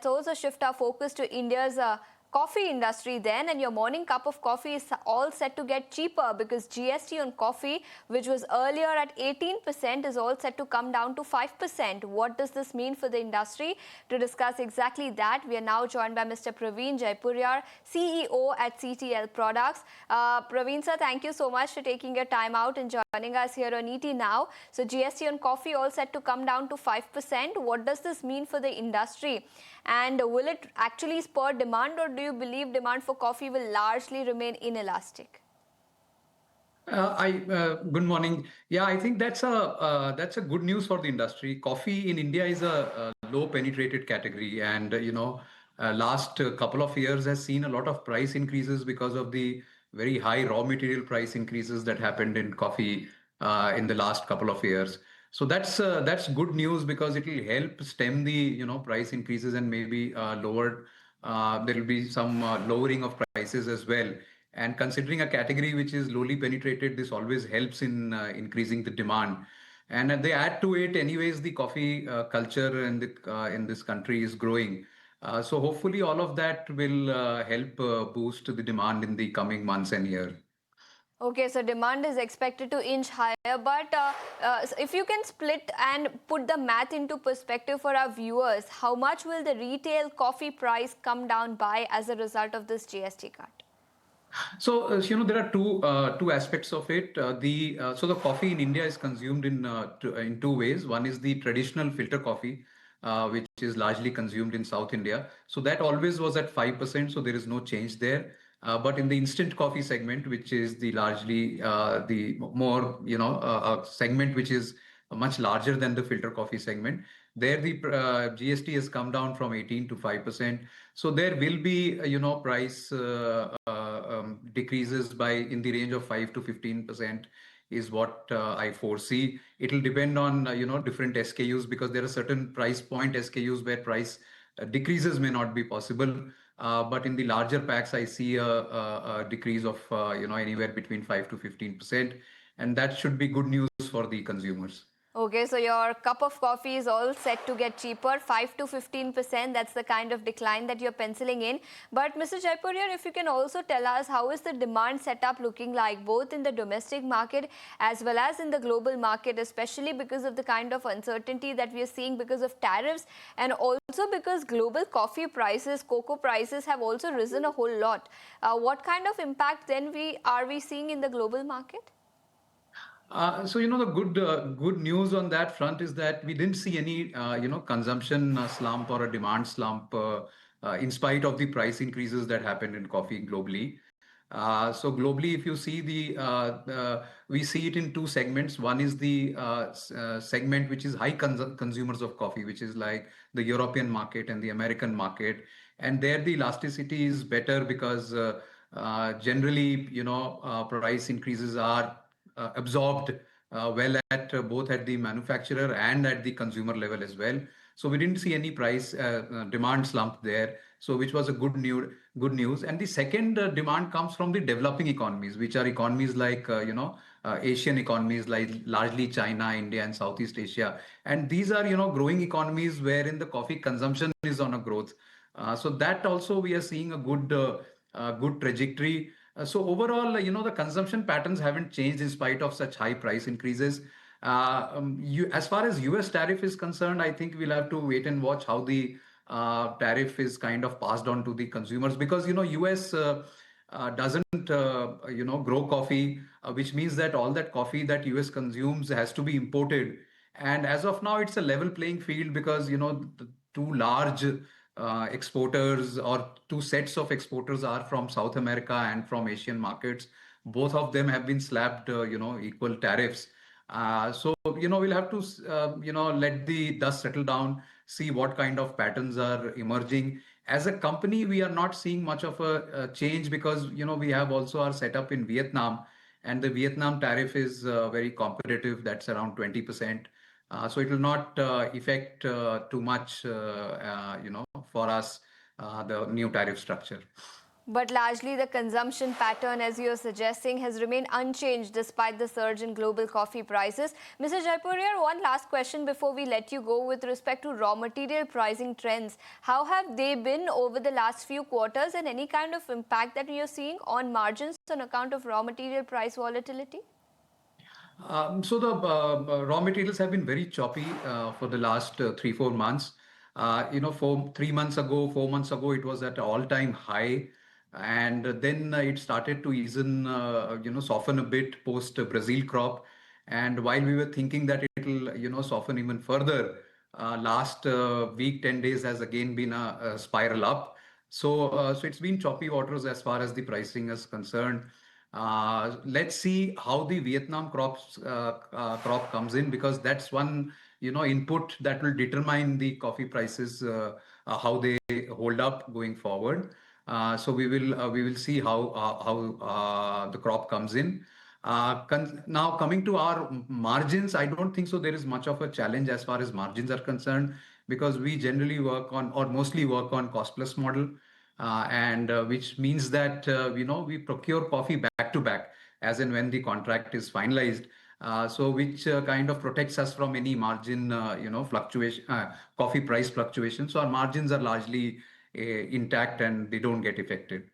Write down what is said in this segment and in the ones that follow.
let's also shift our focus to India's coffee industry then, and your morning cup of coffee is all set to get cheaper because GST on coffee, which was earlier at 18%, is all set to come down to 5%. What does this mean for the industry? To discuss exactly that, we are now joined by Mr. Praveen Jaipuriar, CEO at CCL Products. Praveen sir, thank you so much for taking your time out and joining us here on ET Now. So GST on coffee all set to come down to 5%. What does this mean for the industry? And will it actually spur demand, or do you believe demand for coffee will largely remain inelastic? Good morning. Yeah, I think that's a good news for the industry. Coffee in India is a low penetrated category, and last couple of years has seen a lot of price increases because of the very high raw material price increases that happened in coffee in the last couple of years. So that's good news because it will help stem the price increases and maybe lower. There will be some lowering of prices as well. And considering a category which is lowly penetrated, this always helps in increasing the demand. And they add to it, anyways, the coffee culture in this country is growing. So hopefully all of that will help boost the demand in the coming months and year. Okay, so demand is expected to inch higher, but if you can split and put the math into perspective for our viewers, how much will the retail coffee price come down by as a result of this GST cut? So there are two aspects of it. So the coffee in India is consumed in two ways. One is the traditional filter coffee, which is largely consumed in South India. So that always was at 5%. So there is no change there. But in the instant coffee segment, which is the largely the more segment which is much larger than the filter coffee segment, there the GST has come down from 18 to 5%. So there will be price decreases by in the range of 5 to 15% is what I foresee. It will depend on different SKUs because there are certain price point SKUs where price decreases may not be possible. But in the larger packs, I see a decrease of anywhere between 5 to 15%, and that should be good news for the consumers. Okay, so your cup of coffee is all set to get cheaper, 5 to 15%. That's the kind of decline that you're penciling in. But Mr. Jaipuriar, if you can also tell us how is the demand setup looking like both in the domestic market as well as in the global market, especially because of the kind of uncertainty that we are seeing because of tariffs and also because global coffee prices, cocoa prices have also risen a whole lot. What kind of impact then are we seeing in the global market? So the good news on that front is that we didn't see any consumption slump or a demand slump in spite of the price increases that happened in coffee globally. So globally, if you see we see it in two segments. One is the segment which is high consumers of coffee, which is like the European market and the American market, and there the elasticity is better because generally price increases are absorbed well at both at the manufacturer and at the consumer level as well. So we didn't see any price demand slump there. So which was a good news. And the second demand comes from the developing economies, which are economies like Asian economies like largely China, India, and Southeast Asia. And these are growing economies wherein the coffee consumption is on a growth. So that also we are seeing a good trajectory. So overall, the consumption patterns haven't changed in spite of such high price increases. As far as US tariff is concerned, I think we'll have to wait and watch how the tariff is kind of passed on to the consumers because US doesn't grow coffee, which means that all that coffee that US consumes has to be imported. And as of now, it's a level playing field because the two large exporters or two sets of exporters are from South America and from Asian markets. Both of them have been slapped, equal tariffs. So we'll have to, let the dust settle down, see what kind of patterns are emerging. As a company, we are not seeing much of a change because, we have also our setup in Vietnam, and the Vietnam tariff is very competitive. That's around 20%. So it will not affect too much, for us, the new tariff structure. But largely the consumption pattern, as you're suggesting, has remained unchanged despite the surge in global coffee prices. Mr. Jaipuriar, one last question before we let you go with respect to raw material pricing trends. How have they been over the last few quarters, and any kind of impact that you're seeing on margins on account of raw material price volatility? So the raw materials have been very choppy for the last 3, 4 months. For 3 months ago, 4 months ago, it was at an all-time high, and then it started to ease in, soften a bit post Brazil crop. And while we were thinking that it'll, soften even further, last week, 10 days has again been a spiral up. So it's been choppy waters as far as the pricing is concerned. Let's see how the Vietnam crop comes in, because that's one input that will determine the coffee prices, how they hold up going forward. So we will see how the crop comes in. Now coming to our margins, I don't think so there is much of a challenge as far as margins are concerned, because we generally work on, or mostly work on, cost plus model, and which means that we procure coffee back to back as and when the contract is finalized. So which kind of protects us from any margin fluctuation, coffee price fluctuation. So our margins are largely intact and they don't get affected.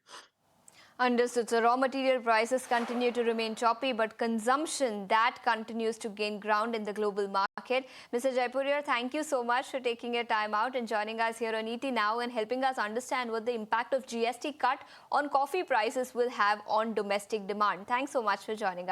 Understood. So raw material prices continue to remain choppy, but consumption, that continues to gain ground in the global market. Mr. Jaipuriar, thank you so much for taking your time out and joining us here on ET Now and helping us understand what the impact of GST cut on coffee prices will have on domestic demand. Thanks so much for joining us.